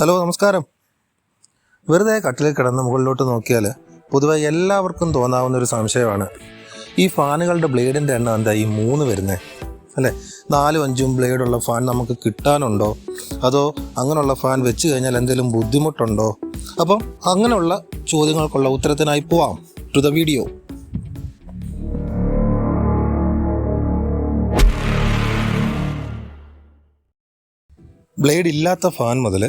Hello, നമസ്കാരം. വെറുതെ കട്ടിലിൽ കിടന്ന് മുകളിലോട്ട് നോക്കിയാൽ പൊതുവെ എല്ലാവർക്കും തോന്നാവുന്ന ഒരു സംശയമാണ്, ഈ ഫാനുകളുടെ ബ്ലേഡിൻ്റെ എണ്ണം എന്താ ഈ 3 വരുന്നത് അല്ലേ? 4, 5 ബ്ലേഡുള്ള ഫാൻ നമുക്ക് കിട്ടാനുണ്ടോ, അതോ അങ്ങനെയുള്ള ഫാൻ വെച്ച് കഴിഞ്ഞാൽ എന്തെങ്കിലും ബുദ്ധിമുട്ടുണ്ടോ? അപ്പം അങ്ങനെയുള്ള ചോദ്യങ്ങൾക്കുള്ള ഉത്തരത്തിനായി പോവാം ടു ദ വീഡിയോ. ബ്ലേഡ് ഇല്ലാത്ത ഫാൻ മുതൽ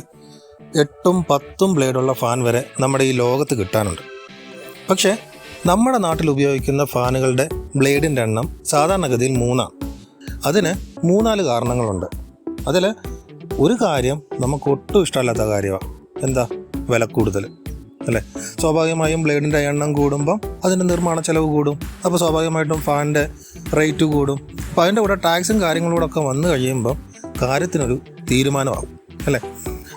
8, 10 ബ്ലേഡുള്ള ഫാൻ വരെ നമ്മുടെ ഈ ലോകത്ത് കിട്ടാനുണ്ട്. പക്ഷേ നമ്മുടെ നാട്ടിൽ ഉപയോഗിക്കുന്ന ഫാനുകളുടെ ബ്ലേഡിൻ്റെ എണ്ണം സാധാരണഗതിയിൽ 3. അതിന് 3-4 കാരണങ്ങളുണ്ട്. അതിൽ ഒരു കാര്യം നമുക്ക് ഒട്ടും ഇഷ്ടമല്ലാത്ത കാര്യമാണ്. എന്താ? വില കൂടുതൽ അല്ലേ? സ്വാഭാവികമായും ബ്ലേഡിൻ്റെ എണ്ണം കൂടുമ്പം അതിൻ്റെ നിർമ്മാണ ചെലവ് കൂടും. അപ്പോൾ സ്വാഭാവികമായിട്ടും ഫാനിൻ്റെ റേറ്റ് കൂടും. അപ്പോൾ അതിൻ്റെ കൂടെ ടാക്സും കാര്യങ്ങളൂടെ ഒക്കെ വന്നു കഴിയുമ്പം കാര്യത്തിനൊരു തീരുമാനമാകും അല്ലേ?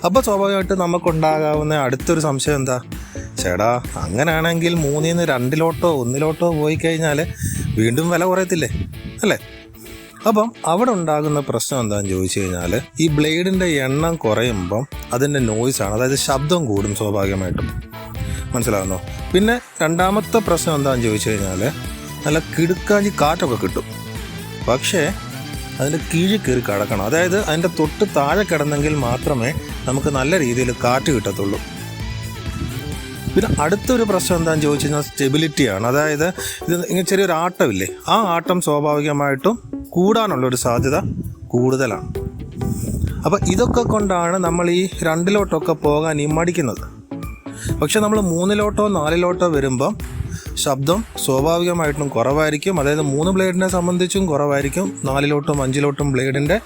അപ്പോൾ സ്വാഭാവികമായിട്ട് നമുക്കുണ്ടാകാവുന്ന അടുത്തൊരു സംശയം എന്താ? ചേടാ, അങ്ങനെയാണെങ്കിൽ 3-ൽ 2 1 പോയി കഴിഞ്ഞാൽ വീണ്ടും വില കുറയത്തില്ലേ അല്ലേ? അപ്പം അവിടെ ഉണ്ടാകുന്ന പ്രശ്നം എന്താണെന്ന് ചോദിച്ചു കഴിഞ്ഞാൽ, ഈ ബ്ലേഡിൻ്റെ എണ്ണം കുറയുമ്പം അതിൻ്റെ നോയ്സാണ്, അതായത് ശബ്ദം കൂടും സ്വാഭാവികമായിട്ടും. മനസ്സിലാകുന്നോ? പിന്നെ രണ്ടാമത്തെ പ്രശ്നം എന്താണെന്ന് ചോദിച്ചു കഴിഞ്ഞാൽ, നല്ല കിടുക്കാഞ്ചി കാറ്റൊക്കെ കിട്ടും. പക്ഷേ അതിൻ്റെ കീഴിൽ കയറി കിടക്കണം. അതായത് അതിൻ്റെ തൊട്ട് താഴെ കിടന്നെങ്കിൽ മാത്രമേ നമുക്ക് നല്ല രീതിയിൽ കാറ്റ് കിട്ടത്തുള്ളൂ. പിന്നെ അടുത്തൊരു പ്രശ്നം എന്താണെന്ന് ചോദിച്ചു കഴിഞ്ഞാൽ സ്റ്റെബിലിറ്റിയാണ്. അതായത് ഇത് ഇങ്ങനെ ചെറിയൊരു ആട്ടമില്ലേ, ആ ആട്ടം സ്വാഭാവികമായിട്ടും കൂടാനുള്ളൊരു സാധ്യത കൂടുതലാണ്. അപ്പോൾ ഇതൊക്കെ കൊണ്ടാണ് നമ്മൾ ഈ 2 പോകാൻ ഈ മടിക്കുന്നത്. പക്ഷെ നമ്മൾ 3 4 വരുമ്പം ശബ്ദം സ്വാഭാവികമായിട്ടും കുറവായിരിക്കും. അതായത് 3 ബ്ലേഡിനെ സംബന്ധിച്ചും കുറവായിരിക്കും. 4 5 ബ്ലേഡിൻ്റെ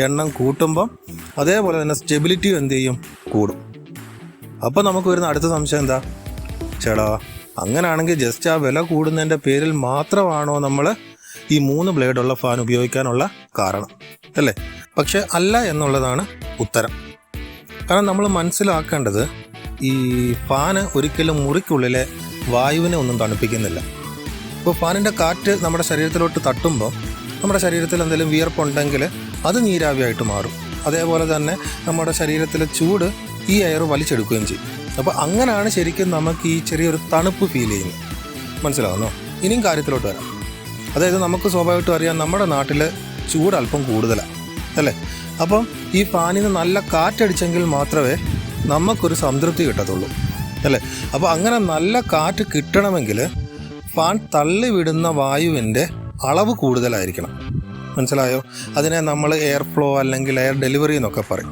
എണ്ണം കൂട്ടുമ്പം അതേപോലെ തന്നെ സ്റ്റെബിലിറ്റിയും എന്ത് ചെയ്യും? കൂടും. അപ്പോൾ നമുക്ക് വരുന്ന അടുത്ത സംശയം എന്താ? ചേടാ, അങ്ങനെയാണെങ്കിൽ ജസ്റ്റ് ആ വില കൂടുന്നതിൻ്റെ പേരിൽ മാത്രമാണോ നമ്മൾ ഈ 3 ബ്ലേഡുള്ള ഫാൻ ഉപയോഗിക്കാനുള്ള കാരണം അല്ലേ? പക്ഷെ അല്ല എന്നുള്ളതാണ് ഉത്തരം. കാരണം നമ്മൾ മനസ്സിലാക്കേണ്ടത്, ഈ ഫാന് ഒരിക്കലും മുറിക്കുള്ളിലെ വായുവിനെ ഒന്നും തണുപ്പിക്കുന്നില്ല. ഇപ്പോൾ ഫാനിൻ്റെ കാറ്റ് നമ്മുടെ ശരീരത്തിലോട്ട് തട്ടുമ്പോൾ നമ്മുടെ ശരീരത്തിൽ എന്തെങ്കിലും വിയർപ്പുണ്ടെങ്കിൽ അത് നീരാവിയായിട്ട് മാറും. അതേപോലെ തന്നെ നമ്മുടെ ശരീരത്തിലെ ചൂട് ഈ എയർ വലിച്ചെടുക്കുകയും ചെയ്യും. അപ്പോൾ അങ്ങനെയാണ് ശരിക്കും നമുക്ക് ഈ ചെറിയൊരു തണുപ്പ് ഫീൽ ചെയ്യുന്നത്. മനസ്സിലാകുന്നോ? ഇനിയും കാര്യത്തിലോട്ട് വരാം. അതായത് നമുക്ക് സ്വാഭാവികമായിട്ടും അറിയാം, നമ്മുടെ നാട്ടിൽ ചൂട് അല്പം കൂടുതലാണ് അല്ലേ? അപ്പം ഈ ഫാനിൽ നിന്ന് നല്ല കാറ്റടിച്ചെങ്കിൽ മാത്രമേ നമുക്കൊരു സംതൃപ്തി കിട്ടത്തുള്ളൂ അല്ലേ? അപ്പോൾ അങ്ങനെ നല്ല കാറ്റ് കിട്ടണമെങ്കിൽ ഫാൻ തള്ളിവിടുന്ന വായുവിൻ്റെ അളവ് കൂടുതലായിരിക്കണം. മനസ്സിലായോ? അതിനെ നമ്മൾ എയർ ഫ്ലോ അല്ലെങ്കിൽ എയർ ഡെലിവറി എന്നൊക്കെ പറയും.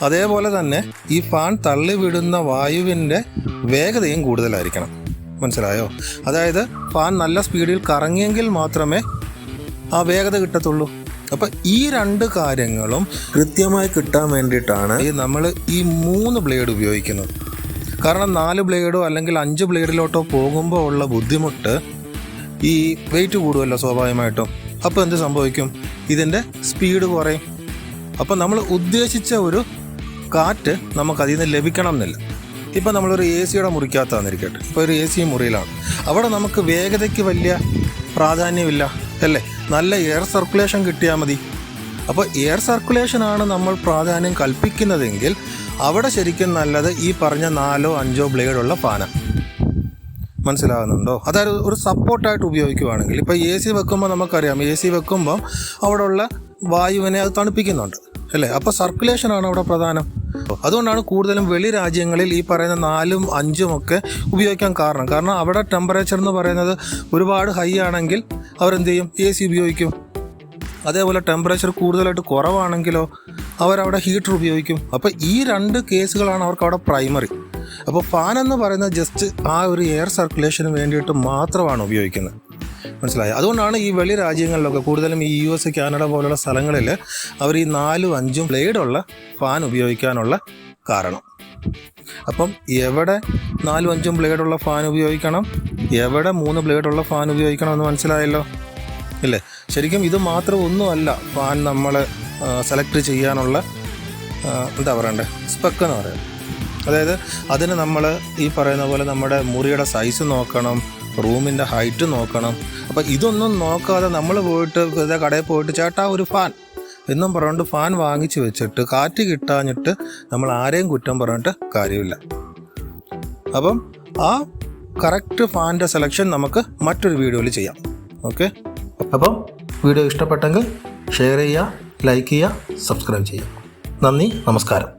അതേപോലെ തന്നെ ഈ ഫാൻ തള്ളിവിടുന്ന വായുവിൻ്റെ വേഗതയും കൂടുതലായിരിക്കണം. മനസ്സിലായോ? അതായത് ഫാൻ നല്ല സ്പീഡിൽ കറങ്ങിയെങ്കിൽ മാത്രമേ ആ വേഗത കിട്ടത്തുള്ളൂ. അപ്പോൾ ഈ 2 കാര്യങ്ങളും കൃത്യമായി കിട്ടാൻ വേണ്ടിയിട്ടാണ് നമ്മൾ ഈ 3 ബ്ലേഡ് ഉപയോഗിക്കുന്നത്. കാരണം 4 ബ്ലേഡോ അല്ലെങ്കിൽ 5 ബ്ലേഡിലോട്ടോ പോകുമ്പോൾ ഉള്ള ബുദ്ധിമുട്ട്, ഈ വെയിറ്റ് കൂടുമല്ലോ സ്വാഭാവികമായിട്ടും. അപ്പോൾ എന്ത് സംഭവിക്കും? ഇതിൻ്റെ സ്പീഡ് കുറയും. അപ്പോൾ നമ്മൾ ഉദ്ദേശിച്ച ഒരു കാറ്റ് നമുക്കതിൽ നിന്ന് ലഭിക്കണം എന്നില്ല. ഇപ്പോൾ നമ്മളൊരു AC മുറിക്കകത്താന്നിരിക്കട്ടെ, ഇപ്പോൾ ഒരു AC മുറിയിലാണ്. അവിടെ നമുക്ക് വേഗതയ്ക്ക് വലിയ പ്രാധാന്യമില്ല അല്ലേ? നല്ല എയർ സർക്കുലേഷൻ കിട്ടിയാൽ മതി. അപ്പോൾ എയർ സർക്കുലേഷനാണ് നമ്മൾ പ്രാധാന്യം കൽപ്പിക്കുന്നതെങ്കിൽ അവിടെ ശരിക്കും നല്ലത് ഈ പറഞ്ഞ 4 5 ബ്ലേഡുള്ള ഫാനാണ്. മനസ്സിലാകുന്നുണ്ടോ? അതായത് ഒരു സപ്പോർട്ടായിട്ട് ഉപയോഗിക്കുകയാണെങ്കിൽ, ഇപ്പോൾ AC വെക്കുമ്പോൾ നമുക്കറിയാം, AC വെക്കുമ്പോൾ അവിടെ ഉള്ള വായുവിനെ അത് തണുപ്പിക്കുന്നുണ്ട് അല്ലേ? അപ്പോൾ സർക്കുലേഷനാണ് അവിടെ പ്രധാനം. അതുകൊണ്ടാണ് കൂടുതലും വെളി രാജ്യങ്ങളിൽ ഈ പറയുന്ന 4 5 ഉപയോഗിക്കാൻ കാരണം അവിടെ ടെമ്പറേച്ചർ എന്ന് പറയുന്നത് ഒരുപാട് ഹൈ ആണെങ്കിൽ അവരെന്ത് ചെയ്യും? AC ഉപയോഗിക്കും. അതേപോലെ ടെമ്പറേച്ചർ കൂടുതലായിട്ട് കുറവാണെങ്കിലോ അവരവിടെ ഹീറ്റർ ഉപയോഗിക്കും. അപ്പോൾ ഈ 2 കേസുകളാണ് അവർക്ക് അവിടെ പ്രൈമറി. അപ്പോൾ ഫാൻ എന്ന് പറയുന്നത് ജസ്റ്റ് ആ ഒരു എയർ സർക്കുലേഷന് വേണ്ടിയിട്ട് മാത്രമാണ് ഉപയോഗിക്കുന്നത്. മനസ്സിലായോ? അതുകൊണ്ടാണ് ഈ വെളി രാജ്യങ്ങളിലൊക്കെ, കൂടുതലും ഈ US കാനഡ പോലുള്ള സ്ഥലങ്ങളിൽ അവർ ഈ 4 5 ബ്ലേഡുള്ള ഫാൻ ഉപയോഗിക്കാനുള്ള കാരണം. അപ്പം എവിടെ 4 5 ബ്ലേഡുള്ള ഫാൻ ഉപയോഗിക്കണം, എവിടെ 3 ബ്ലേഡുള്ള ഫാൻ ഉപയോഗിക്കണം എന്ന് മനസ്സിലായല്ലോ ഇല്ലേ? ശരിക്കും ഇത് മാത്രം ഒന്നുമല്ല ഫാൻ നമ്മൾ സെലക്ട് ചെയ്യാനുള്ള എന്താ പറയണ്ടേ, സ്പെക്ക് എന്ന് പറയുന്നത്. അതായത് അതിന് നമ്മൾ ഈ പറയുന്ന പോലെ നമ്മുടെ മുറിയുടെ സൈസ് നോക്കണം, റൂമിൻ്റെ ഹൈറ്റ് നോക്കണം. അപ്പോൾ ഇതൊന്നും നോക്കാതെ നമ്മൾ പോയിട്ട് കടയിൽ പോയിട്ട് ചേട്ടാ ഒരു ഫാൻ എന്നും പറഞ്ഞുകൊണ്ട് ഫാൻ വാങ്ങിച്ച് വെച്ചിട്ട് കാറ്റ് കിട്ടാഞ്ഞിട്ട് നമ്മൾ ആരെയും കുറ്റം പറഞ്ഞിട്ട് കാര്യമില്ല. അപ്പം ആ കറക്റ്റ് ഫാനിൻ്റെ സെലക്ഷൻ നമുക്ക് മറ്റൊരു വീഡിയോയിൽ ചെയ്യാം. ഓക്കെ, അപ്പം വീഡിയോ ഇഷ്ടപ്പെട്ടെങ്കിൽ ഷെയർ ചെയ്യുക, ലൈക്ക് ചെയ്യുക, സബ്സ്ക്രൈബ് ചെയ്യുക. നന്ദി, നമസ്കാരം.